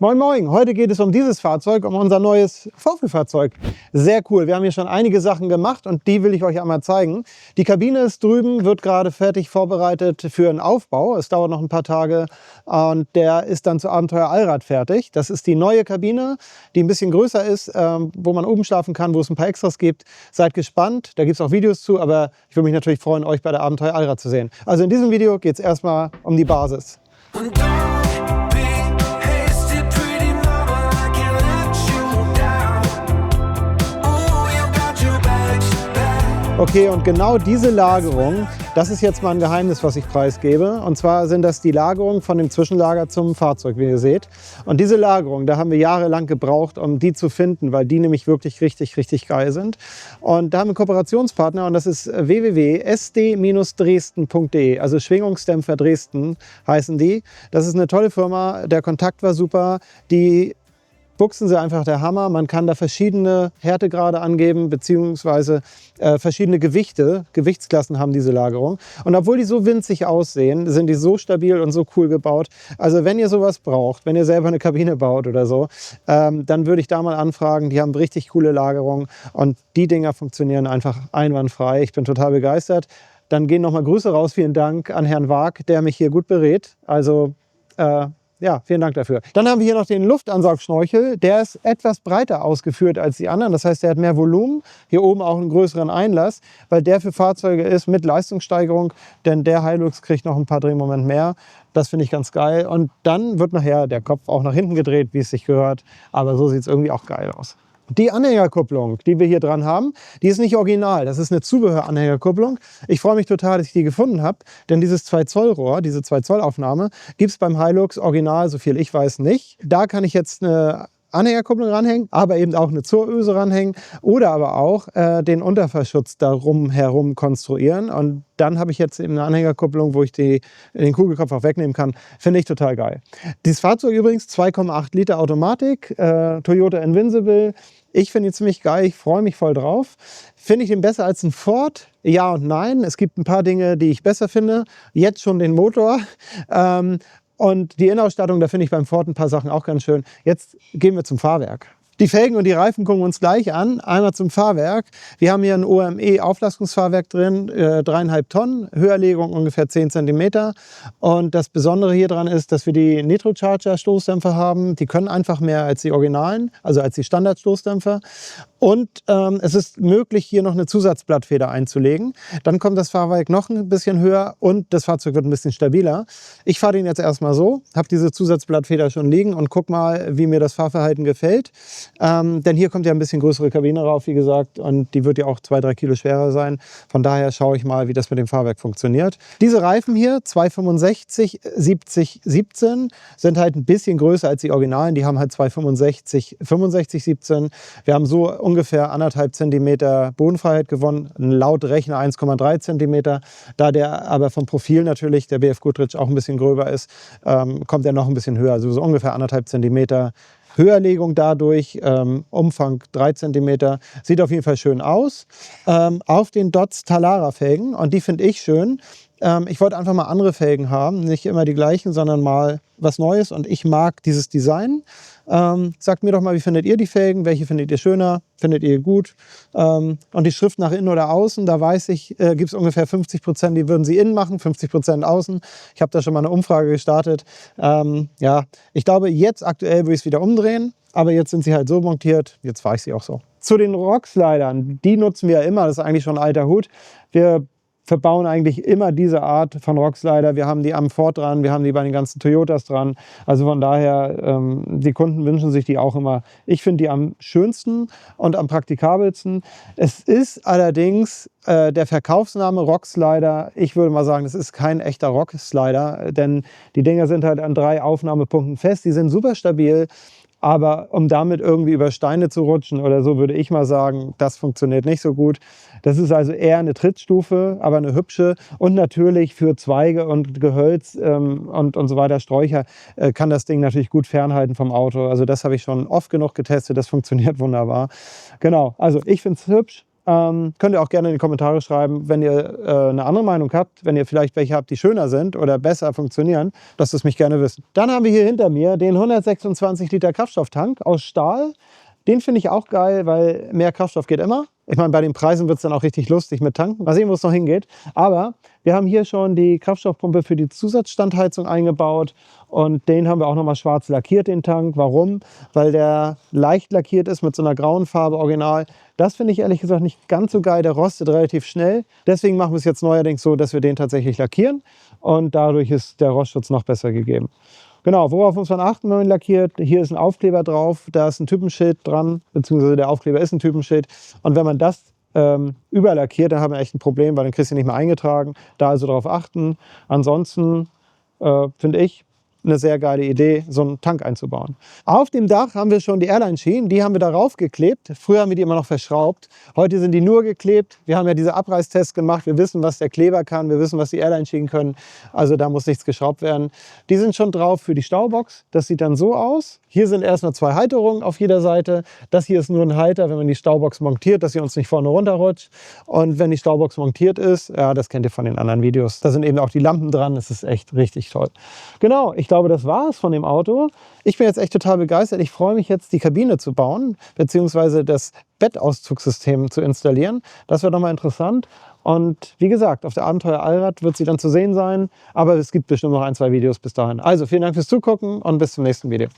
Moin Moin, heute geht es um dieses Fahrzeug, um unser neues VW-Fahrzeug. Sehr cool, wir haben hier schon einige Sachen gemacht und die will ich euch einmal zeigen. Die Kabine ist drüben, wird gerade fertig vorbereitet für einen Aufbau. Es dauert noch ein paar Tage und der ist dann zu Abenteuer Allrad fertig. Das ist die neue Kabine, die ein bisschen größer ist, wo man oben schlafen kann, wo es ein paar Extras gibt. Seid gespannt, da gibt es auch Videos zu, aber ich würde mich natürlich freuen, euch bei der Abenteuer Allrad zu sehen. Also in diesem Video geht es erstmal um die Basis. Okay, und genau diese Lagerung, das ist jetzt mal ein Geheimnis, was ich preisgebe. Und zwar sind das die Lagerungen von dem Zwischenlager zum Fahrzeug, wie ihr seht. Und diese Lagerung, da haben wir jahrelang gebraucht, um die zu finden, weil die nämlich wirklich richtig geil sind. Und da haben wir einen Kooperationspartner und das ist www.sd-dresden.de, also Schwingungsdämpfer Dresden heißen die. Das ist eine tolle Firma, der Kontakt war super, die Buchsen sie einfach der Hammer. Man kann da verschiedene Härtegrade angeben, beziehungsweise verschiedene Gewichtsklassen haben diese Lagerung. Und obwohl die so winzig aussehen, sind die so stabil und so cool gebaut. Also wenn ihr sowas braucht, wenn ihr selber eine Kabine baut oder so, dann würde ich da mal anfragen. Die haben richtig coole Lagerung und die Dinger funktionieren einfach einwandfrei. Ich bin total begeistert. Dann gehen nochmal Grüße raus. Vielen Dank an Herrn Waag, der mich hier gut berät. Also ja, vielen Dank dafür. Dann haben wir hier noch den Luftansaugschnorchel. Der ist etwas breiter ausgeführt als die anderen. Das heißt, der hat mehr Volumen. Hier oben auch einen größeren Einlass, weil der für Fahrzeuge ist mit Leistungssteigerung. Denn der Hilux kriegt noch ein paar Drehmoment mehr. Das finde ich ganz geil. Und dann wird nachher der Kopf auch nach hinten gedreht, wie es sich gehört. Aber so sieht es irgendwie auch geil aus. Die Anhängerkupplung, die wir hier dran haben, die ist nicht original. Das ist eine Zubehör-Anhängerkupplung. Ich freue mich total, dass ich die gefunden habe, denn dieses 2 Zoll Rohr, diese 2 Zoll Aufnahme, gibt es beim Hilux original, so viel ich weiß, nicht. Da kann ich jetzt eine Anhängerkupplung ranhängen, aber eben auch eine Zuröse ranhängen oder aber auch den Unterverschutz darum herum konstruieren. Und dann habe ich jetzt eben eine Anhängerkupplung, wo ich den Kugelkopf auch wegnehmen kann. Finde ich total geil. Dieses Fahrzeug übrigens 2,8 Liter Automatik, Toyota Invincible. Ich finde ihn ziemlich geil, ich freue mich voll drauf. Finde ich den besser als ein Ford? Ja und nein. Es gibt ein paar Dinge, die ich besser finde. Jetzt schon den Motor. Und die Innenausstattung, da finde ich beim Ford ein paar Sachen auch ganz schön. Jetzt gehen wir zum Fahrwerk. Die Felgen und die Reifen gucken wir uns gleich an. Einmal zum Fahrwerk. Wir haben hier ein OME-Auflastungsfahrwerk drin, 3,5 Tonnen, Höherlegung ungefähr 10 cm. Und das Besondere hier dran ist, dass wir die Nitrocharger-Stoßdämpfer haben. Die können einfach mehr als die Originalen, also als die Standard-Stoßdämpfer. Und es ist möglich, hier noch eine Zusatzblattfeder einzulegen. Dann kommt das Fahrwerk noch ein bisschen höher und das Fahrzeug wird ein bisschen stabiler. Ich fahre den jetzt erstmal so, habe diese Zusatzblattfeder schon liegen und guck mal, wie mir das Fahrverhalten gefällt. Denn hier kommt ja ein bisschen größere Kabine rauf, wie gesagt, und die wird ja auch 2-3 Kilo schwerer sein. Von daher schaue ich mal, wie das mit dem Fahrwerk funktioniert. Diese Reifen hier, 265 70 17, sind halt ein bisschen größer als die Originalen. Die haben halt 265 65 17. Wir haben so ungefähr 1,5 cm Bodenfreiheit gewonnen, laut Rechner 1,3 cm. Da der aber vom Profil natürlich, der BF Goodrich, auch ein bisschen gröber ist, kommt er noch ein bisschen höher, also so ungefähr 1,5 cm. Höherlegung dadurch, Umfang 3 cm, sieht auf jeden Fall schön aus. Auf den Dodge Talara Felgen, und die finde ich schön. Ich wollte einfach mal andere Felgen haben, nicht immer die gleichen, sondern mal was Neues, und ich mag dieses Design. Sagt mir doch mal, wie findet ihr die Felgen? Welche findet ihr schöner? Findet ihr gut? Und die Schrift nach innen oder außen, da weiß ich, gibt es ungefähr 50%, die würden sie innen machen, 50% außen. Ich habe da schon mal eine Umfrage gestartet. Ja, ich glaube, jetzt aktuell würde ich es wieder umdrehen, aber jetzt sind sie halt so montiert, jetzt fahre ich sie auch so. Zu den Rockslidern, die nutzen wir ja immer, das ist eigentlich schon ein alter Hut. Wir verbauen eigentlich immer diese Art von Rockslider. Wir haben die am Ford dran, wir haben die bei den ganzen Toyotas dran. Also von daher, die Kunden wünschen sich die auch immer. Ich finde die am schönsten und am praktikabelsten. Es ist allerdings der Verkaufsname Rockslider. Ich würde mal sagen, das ist kein echter Rockslider, denn die Dinger sind halt an 3 Aufnahmepunkten fest. Die sind super stabil. Aber um damit irgendwie über Steine zu rutschen oder so, würde ich mal sagen, das funktioniert nicht so gut. Das ist also eher eine Trittstufe, aber eine hübsche. Und natürlich für Zweige und Gehölz und so weiter, Sträucher, kann das Ding natürlich gut fernhalten vom Auto. Also das habe ich schon oft genug getestet, das funktioniert wunderbar. Genau, also ich finde es hübsch. Könnt ihr auch gerne in die Kommentare schreiben, wenn ihr eine andere Meinung habt, wenn ihr vielleicht welche habt, die schöner sind oder besser funktionieren, lasst es mich gerne wissen. Dann haben wir hier hinter mir den 126 Liter Kraftstofftank aus Stahl. Den finde ich auch geil, weil mehr Kraftstoff geht immer. Ich meine, bei den Preisen wird es dann auch richtig lustig mit Tanken. Mal sehen, wo es noch hingeht. Aber wir haben hier schon die Kraftstoffpumpe für die Zusatzstandheizung eingebaut. Und den haben wir auch nochmal schwarz lackiert, den Tank. Warum? Weil der leicht lackiert ist mit so einer grauen Farbe original. Das finde ich ehrlich gesagt nicht ganz so geil. Der rostet relativ schnell. Deswegen machen wir es jetzt neuerdings so, dass wir den tatsächlich lackieren. Und dadurch ist der Rostschutz noch besser gegeben. Genau, worauf muss man achten, wenn man lackiert? Hier ist ein Aufkleber drauf, da ist ein Typenschild dran, beziehungsweise der Aufkleber ist ein Typenschild. Und wenn man das überlackiert, dann haben wir echt ein Problem, weil dann kriegst du nicht mehr eingetragen. Da also darauf achten. Ansonsten finde ich eine sehr geile Idee, so einen Tank einzubauen. Auf dem Dach haben wir schon die Airline-Schienen, die haben wir darauf geklebt. Früher haben wir die immer noch verschraubt. Heute sind die nur geklebt. Wir haben ja diese Abreißtests gemacht. Wir wissen, was der Kleber kann. Wir wissen, was die Airline-Schienen können. Also da muss nichts geschraubt werden. Die sind schon drauf für die Staubox. Das sieht dann so aus. Hier sind erstmal 2 Halterungen auf jeder Seite. Das hier ist nur ein Halter, wenn man die Staubox montiert, dass sie uns nicht vorne runterrutscht. Und wenn die Staubox montiert ist, ja, das kennt ihr von den anderen Videos. Da sind eben auch die Lampen dran. Das ist echt richtig toll. Genau, ich glaube, das war es von dem Auto. Ich bin jetzt echt total begeistert. Ich freue mich jetzt, die Kabine zu bauen, beziehungsweise das Bettauszugssystem zu installieren. Das wird nochmal interessant. Und wie gesagt, auf der Abenteuer Allrad wird sie dann zu sehen sein. Aber es gibt bestimmt noch 1, 2 Videos bis dahin. Also vielen Dank fürs Zugucken und bis zum nächsten Video.